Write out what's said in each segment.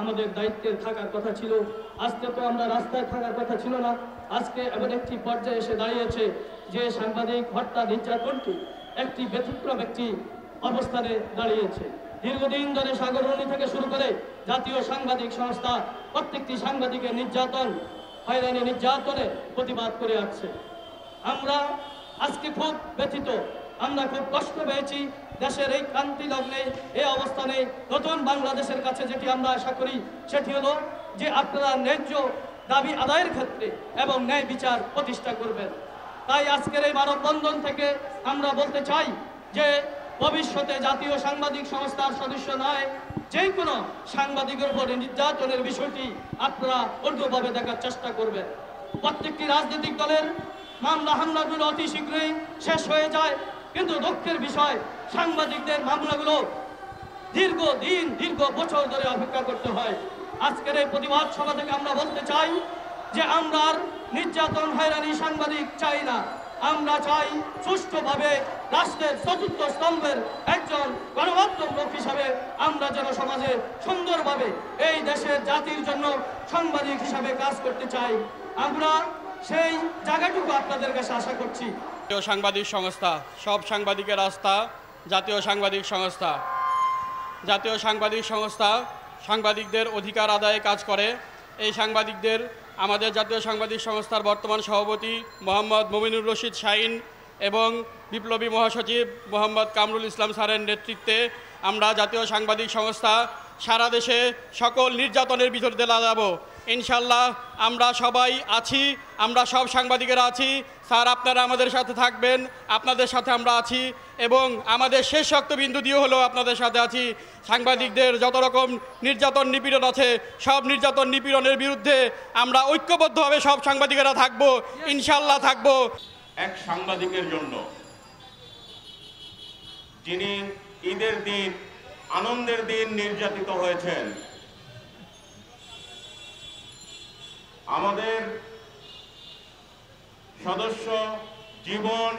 আমাদের দায়িত্বে থাকার কথা ছিল। আজকে তো আমরা রাস্তায় থাকার কথা ছিল না। আজকে এমন একটি পর্যায়ে এসে দাঁড়িয়েছে যে সাংবাদিক হত্যা নির্যাতনটি একটি ব্যতিক্রম একটি অবস্থানে দাঁড়িয়েছে। দীর্ঘদিন ধরে সাগররণী থেকে শুরু করে জাতীয় সাংবাদিক সংস্থা প্রত্যেকটি সাংবাদিকের নির্যাতন, হয়রানি নির্যাতনে প্রতিবাদ করে আসছে। আমরা আজকে খুব ব্যথিত, আমরা খুব কষ্ট পেয়েছি। দেশের এই ক্রান্তি লগ্নে এই অবস্থানে নতুন বাংলাদেশের কাছে যেটি আমরা আশা করি সেটি হলো যে আপনারা ন্যায্য দাবি আদায়ের ক্ষেত্রে এবং ন্যায় বিচার প্রতিষ্ঠা করবেন। তাই আজকের এই মানববন্ধন থেকে আমরা বলতে চাই যে ভবিষ্যতে জাতীয় সাংবাদিক সংস্থার সদস্য নয় যে কোনো সাংবাদিকের উপরে নির্যাতনের বিষয়টি আপনারা অন্যভাবে দেখার চেষ্টা করবেন। প্রত্যেকটি রাজনৈতিক দলের মামলা হামলাগুলো অতি শীঘ্রই শেষ হয়ে যায়, কিন্তু দুঃখের বিষয় সাংবাদিকদের মামলাগুলো দীর্ঘ বছর ধরে অপেক্ষা করতে হয়। আজকের এই প্রতিবাদ সভা থেকে আমরা বলতে চাই যে আমরা আর নির্যাতন হয়রানি সাংবাদিক চাই না। আমরা চাই সুষ্ঠুভাবে রাষ্ট্রের চতুর্থ স্তম্ভের একজন গণমাধ্যম লোক হিসাবে আমরা যেন সমাজে সুন্দরভাবে এই দেশের জাতির জন্য সাংবাদিক হিসাবে কাজ করতে চাই। আমরা সেই জায়গাটুকু আপনাদের কাছে আশা করছি। জাতীয় সাংবাদিক সংস্থা, সব সাংবাদিকের আস্থা জাতীয় সাংবাদিক সংস্থা। জাতীয় সাংবাদিক সংস্থা সাংবাদিকদের অধিকার আদায়ে কাজ করে। এই সাংবাদিকদের আমাদের জাতীয় সাংবাদিক সংস্থার বর্তমান সভাপতি মোহাম্মদ মমিনুর রশিদ শাহিন এবং বিপ্লবী মহাসচিব মোহাম্মদ কামরুল ইসলাম স্যারের নেতৃত্বে আমরা জাতীয় সাংবাদিক সংস্থা সারা দেশে সকল নির্যাতনের ভিতর দিয়ে যাব। ইনশাল্লাহ আমরা সবাই আছি, আমরা সব সাংবাদিকেরা আছি। স্যার আপনারা আমাদের সাথে থাকবেন, আপনাদের সাথে আমরা আছি এবং আমাদের শেষ রক্তবিন্দু দিয়ে হলেও আপনাদের সাথে আছি। সাংবাদিকদের যত রকম নির্যাতন নিপীড়ন আছে সব নির্যাতন নিপীড়নের বিরুদ্ধে আমরা ঐক্যবদ্ধভাবে সব সাংবাদিকেরা থাকবো, ইনশাল্লাহ থাকবো। এক সাংবাদিকের জন্য যিনি ঈদের দিন আনন্দের দিন নির্যাতিত হয়েছেন, আমাদের সদস্য জীবন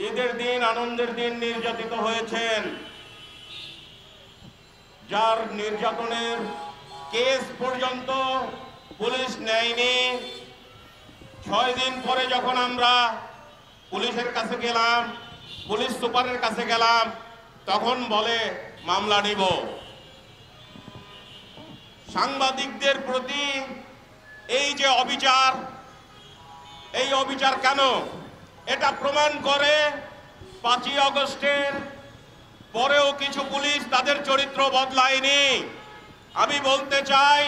ঈদের দিন আনন্দের দিন নির্যাতিত হয়েছেন, যার নির্যাতনের কেস পর্যন্ত পুলিশ নেয়নি। 6 দিন পরে যখন আমরা পুলিশের কাছে গেলাম, পুলিশ সুপারের কাছে গেলাম, তখন বলে মামলা নিব। সাংবাদিকদের প্রতি এই যে অবিচার, এই অবিচার কেন এটা প্রমাণ করে 5ই আগস্টের পরেও কিছু পুলিশ তাদের চরিত্র বদলায়নি। আমি বলতে চাই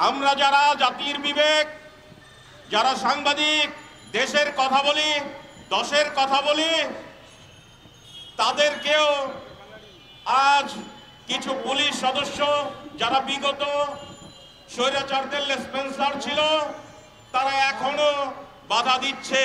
আমরা যারা জাতির বিবেক, যারা সাংবাদিক, দেশের কথা বলি, দশের কথা বলি, তাদেরকেও আজ কিছু পুলিশ সদস্য যারা বিগত স্বৈরাচারদের লেসপেন্সার ছিল তারা এখনো বাধা দিচ্ছে।